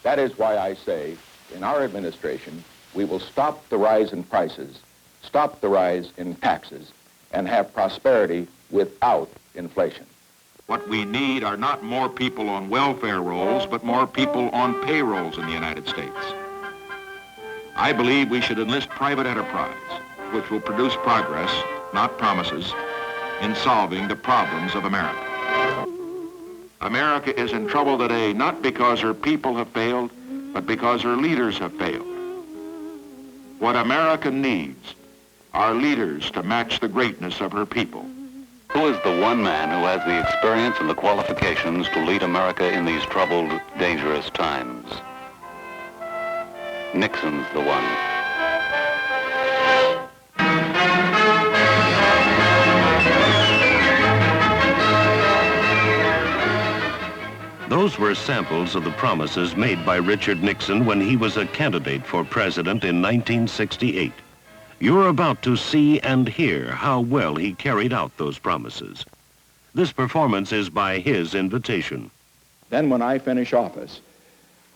That is why I say, in our administration, we will stop the rise in prices, stop the rise in taxes, and have prosperity without inflation. What we need are not more people on welfare rolls, but more people on payrolls in the United States. I believe we should enlist private enterprise, which will produce progress, not promises, in solving the problems of America. America is in trouble today not because her people have failed, but because her leaders have failed. What America needs are leaders to match the greatness of her people. Who is the one man who has the experience and the qualifications to lead America in these troubled, dangerous times? Nixon's the one. Those were samples of the promises made by Richard Nixon when he was a candidate for president in 1968. You're about to see and hear how well he carried out those promises. This performance is by his invitation. Then when I finish office,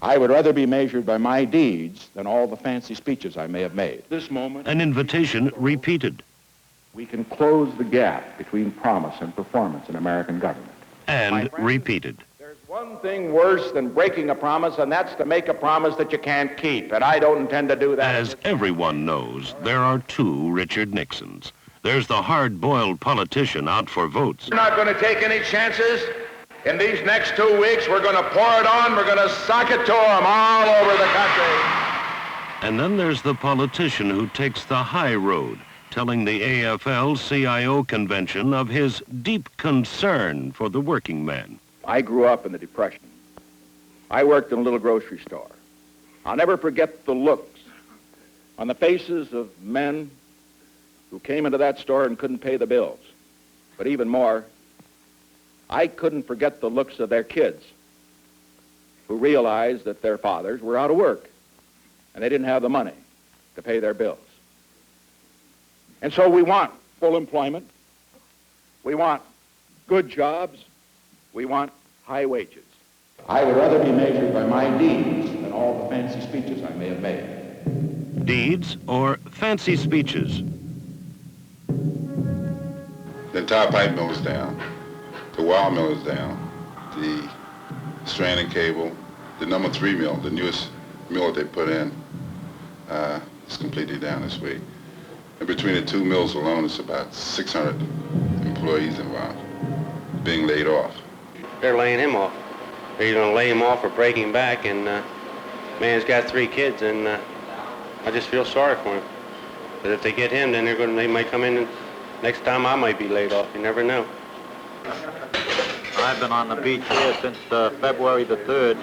I would rather be measured by my deeds than all the fancy speeches I may have made. This moment... An invitation repeated. We can close the gap between promise and performance in American government. And repeated. There's one thing worse than breaking a promise, and that's to make a promise that you can't keep, and I don't intend to do that. As everyone knows, there are two Richard Nixons. There's the hard-boiled politician out for votes. We're not going to take any chances. In these next 2 weeks, we're going to pour it on. We're going to sock it to them all over the country. And then there's the politician who takes the high road, telling the AFL-CIO convention of his deep concern for the working man. I grew up in the Depression. I worked in a little grocery store. I'll never forget the looks on the faces of men who came into that store and couldn't pay the bills. But even more, I couldn't forget the looks of their kids who realized that their fathers were out of work and they didn't have the money to pay their bills. And so we want full employment. We want good jobs. We want high wages. I would rather be measured by my deeds than all the fancy speeches I may have made. Deeds or fancy speeches? The entire pipe mill is down. The wire mill is down. The stranded cable, the number 3 mill, the newest mill that they put in, is completely down this week. And between the 2 mills alone, it's about 600 employees involved being laid off. They're laying him off. They're either going to lay him off or break him back, and man's got 3 kids, and I just feel sorry for him. But if they get him, then they might come in, and next time I might be laid off. You never know. I've been on the beach here since February the 3rd,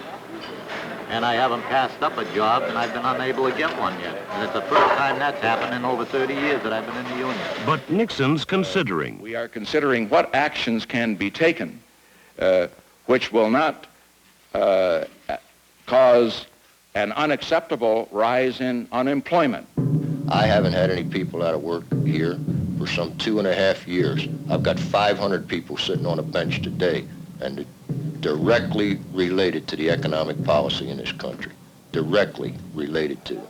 and I haven't passed up a job, and I've been unable to get one yet. And it's the first time that's happened in over 30 years that I've been in the union. But Nixon's considering. We are considering what actions can be taken which will not cause an unacceptable rise in unemployment. I haven't had any people out of work here for some 2.5 years. I've got 500 people sitting on a bench today, and directly related to the economic policy in this country. Directly related to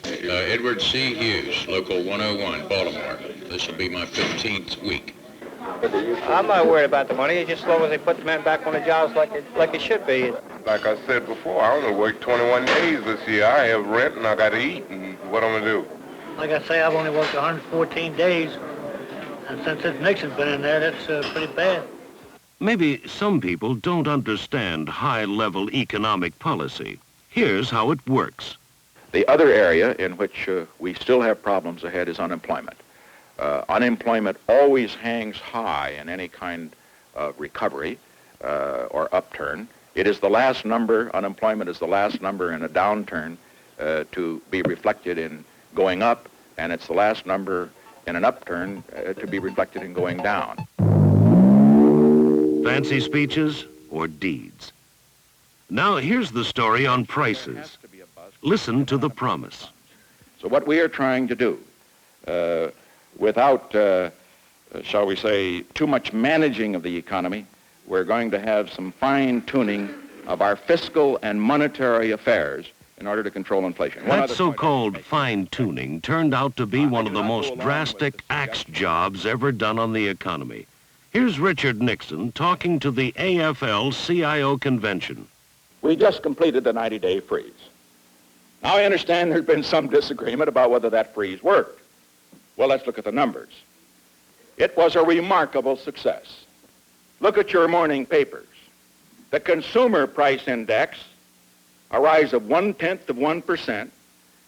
it. Edward C. Hughes, Local 101, Baltimore. This will be my 15th week. I'm not worried about the money, just as long as they put the men back on the jobs like it should be. Like I said before, I only worked 21 days this year. I have rent and I got to eat, and what I'm going to do? Like I say, I've only worked 114 days, and since Nixon's been in there, that's pretty bad. Maybe some people don't understand high-level economic policy. Here's how it works. The other area in which we still have problems ahead is unemployment. Unemployment always hangs high in any kind of recovery or upturn. It is the last number, unemployment is the last number in a downturn to be reflected in going up, and it's the last number in an upturn to be reflected in going down. Fancy speeches or deeds? Now here's the story on prices. Listen to the promise. So what we are trying to do, without, shall we say, too much managing of the economy, we're going to have some fine-tuning of our fiscal and monetary affairs in order to control inflation. That so-called fine-tuning turned out to be one of the most drastic axe jobs ever done on the economy. Here's Richard Nixon talking to the AFL-CIO convention. We just completed the 90-day freeze. Now, I understand there's been some disagreement about whether that freeze worked. Well, let's look at the numbers. It was a remarkable success. Look at your morning papers. The consumer price index, a rise of 0.1%.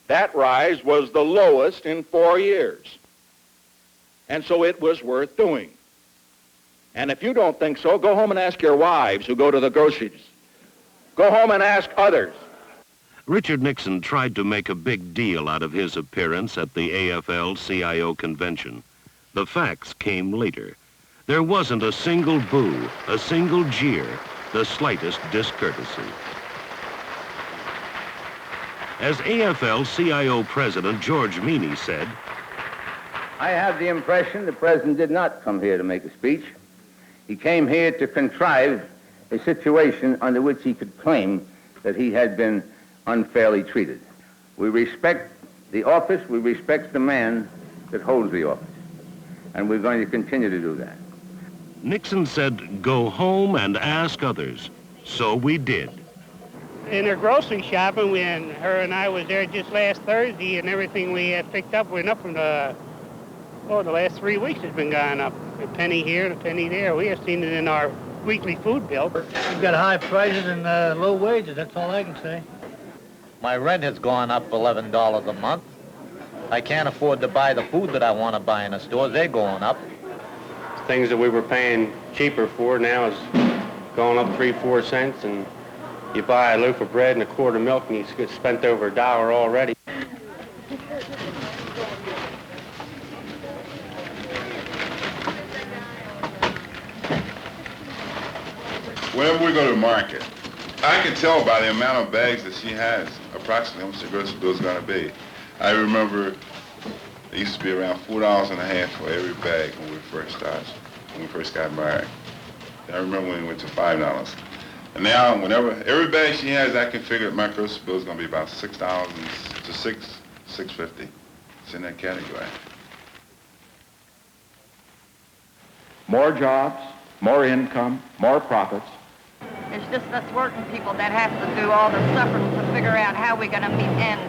That rise was the lowest in 4 years. And so it was worth doing. And if you don't think so, go home and ask your wives who go to the groceries. Go home and ask others. Richard Nixon tried to make a big deal out of his appearance at the AFL-CIO convention. The facts came later. There wasn't a single boo, a single jeer, the slightest discourtesy. As AFL-CIO President George Meany said, I have the impression the President did not come here to make a speech. He came here to contrive a situation under which he could claim that he had been unfairly treated. We respect the office, we respect the man that holds the office, and we're going to continue to do that. Nixon said, go home and ask others. So we did. In her grocery shopping, her and I was there just last Thursday, and everything we had picked up went up from the last 3 weeks has been going up. A penny here and a penny there. We have seen it in our weekly food bill. We've got high prices and low wages, that's all I can say. My rent has gone up $11 a month. I can't afford to buy the food that I want to buy in the stores. They're going up. Things that we were paying cheaper for now is going up 3-4 cents, and you buy a loaf of bread and a quart of milk and you get spent over $1 already. Whenever we go to the market, I can tell by the amount of bags that she has approximately how much the grocery bill is going to be. I remember it used to be around $4.50 for every bag when we first got married. I remember when we went to $5. And now, whenever every bag she has, I can figure that my grocery bill is going to be about $6 to $6.50. It's in that category. More jobs, more income, more profits. It's just us working people that have to do all the suffering to figure out how we're going to meet ends,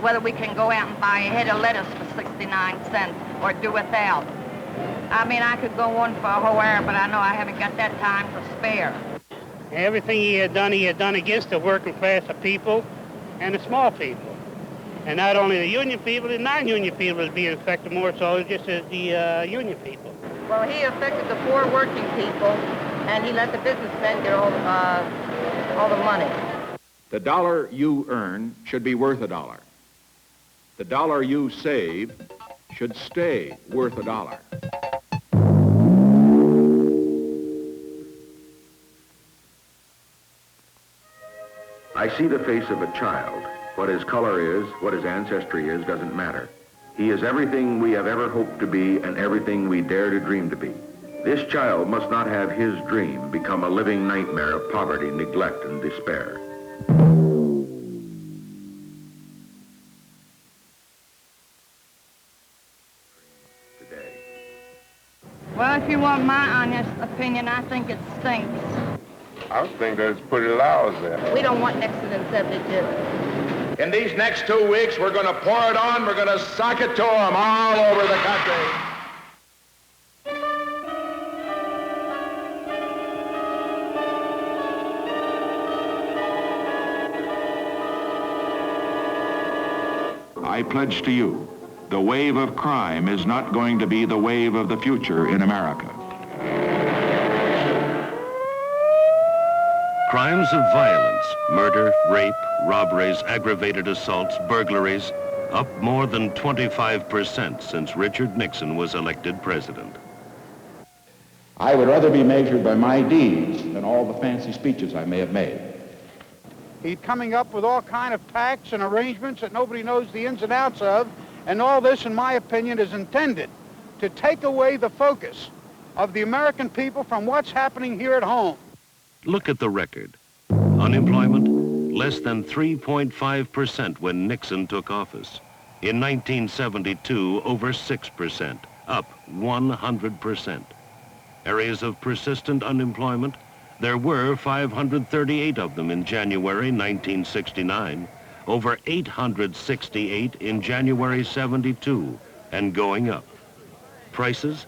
whether we can go out and buy a head of lettuce for 69 cents or do without. I mean, I could go on for a whole hour, but I know I haven't got that time to spare. Everything he had done against the working class of people and the small people. And not only the union people, the non-union people is being affected more so just as the union people. Well, he affected the poor working people, and he let the businessmen get all the money. The dollar you earn should be worth $1. The dollar you save should stay worth $1. I see the face of a child. What his color is, what his ancestry is, doesn't matter. He is everything we have ever hoped to be and everything we dare to dream to be. This child must not have his dream become a living nightmare of poverty, neglect, and despair. Today. Well, if you want my honest opinion, I think it stinks. I think that's pretty loud there. We don't want Nixon in 72. In these next 2 weeks, we're going to pour it on. We're going to sock it to them all over the country. I pledge to you, the wave of crime is not going to be the wave of the future in America. Crimes of violence, murder, rape, robberies, aggravated assaults, burglaries, up more than 25% since Richard Nixon was elected president. I would rather be measured by my deeds than all the fancy speeches I may have made. He's coming up with all kind of tax and arrangements that nobody knows the ins and outs of, and all this, in my opinion, is intended to take away the focus of the American people from what's happening here at home. Look at the record. Unemployment, less than 3.5% when Nixon took office. In 1972, over 6%, up 100%. Areas of persistent unemployment, there were 538 of them in January 1969, over 868 in January 72, and going up. Prices,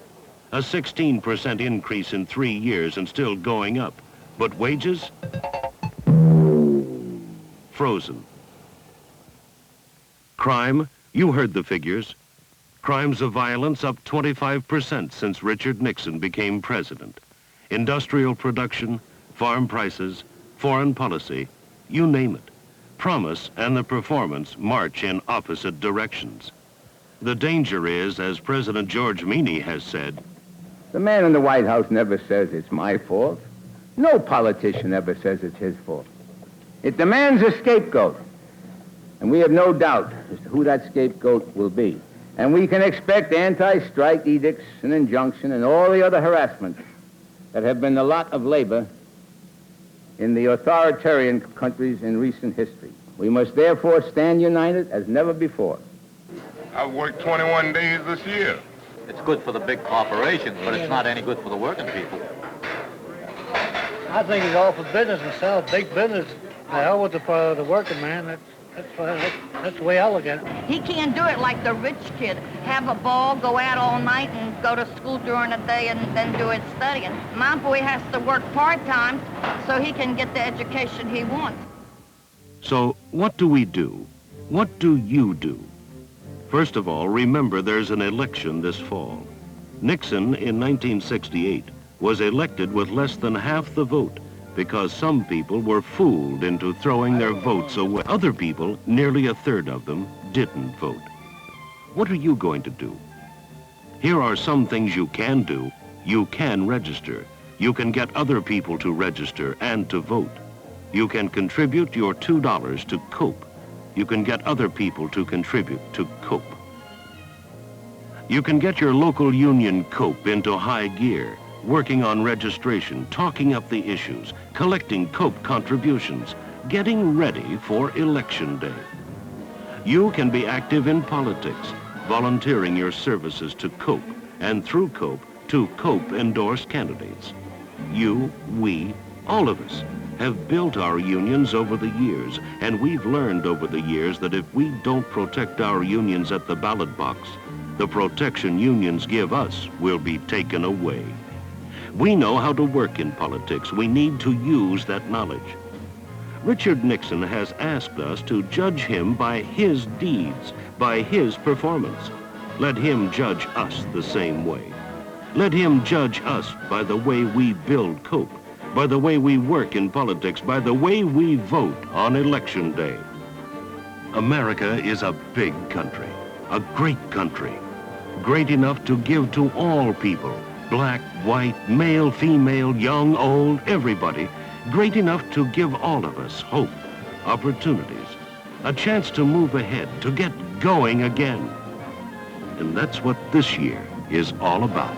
a 16% increase in 3 years and still going up. But wages, frozen. Crime, you heard the figures. Crimes of violence up 25% since Richard Nixon became president. Industrial production, farm prices, foreign policy, you name it. Promise and the performance march in opposite directions. The danger is, as President George Meany has said, the man in the White House never says it's my fault. No politician ever says it's his fault. It demands a scapegoat. And we have no doubt as to who that scapegoat will be. And we can expect anti-strike edicts and injunction and all the other harassment that have been the lot of labor in the authoritarian countries in recent history. We must therefore stand united as never before. I've worked 21 days this year. It's good for the big corporations, but it's not any good for the working people. I think it's all for business and sell big business. The hell with the working man. That's the way I look at it. He can't do it like the rich kid. Have a ball, go out all night, and go to school during the day and then do his studying. My boy has to work part-time so he can get the education he wants. So what do we do? What do you do? First of all, remember there's an election this fall. Nixon in 1968 was elected with less than half the vote because some people were fooled into throwing their votes away. Other people, nearly a third of them, didn't vote. What are you going to do? Here are some things you can do. You can register. You can get other people to register and to vote. You can contribute your $2 to COPE. You can get other people to contribute to COPE. You can get your local union COPE into high gear, working on registration, talking up the issues, collecting COPE contributions, getting ready for Election Day. You can be active in politics, volunteering your services to COPE, and through COPE to COPE-endorsed candidates. You, we, all of us have built our unions over the years, and we've learned over the years that if we don't protect our unions at the ballot box, the protection unions give us will be taken away. We know how to work in politics. We need to use that knowledge. Richard Nixon has asked us to judge him by his deeds, by his performance. Let him judge us the same way. Let him judge us by the way we build COPE, by the way we work in politics, by the way we vote on Election Day. America is a big country, a great country, great enough to give to all people, black, white, male, female, young, old, everybody, great enough to give all of us hope, opportunities, a chance to move ahead, to get going again. And that's what this year is all about.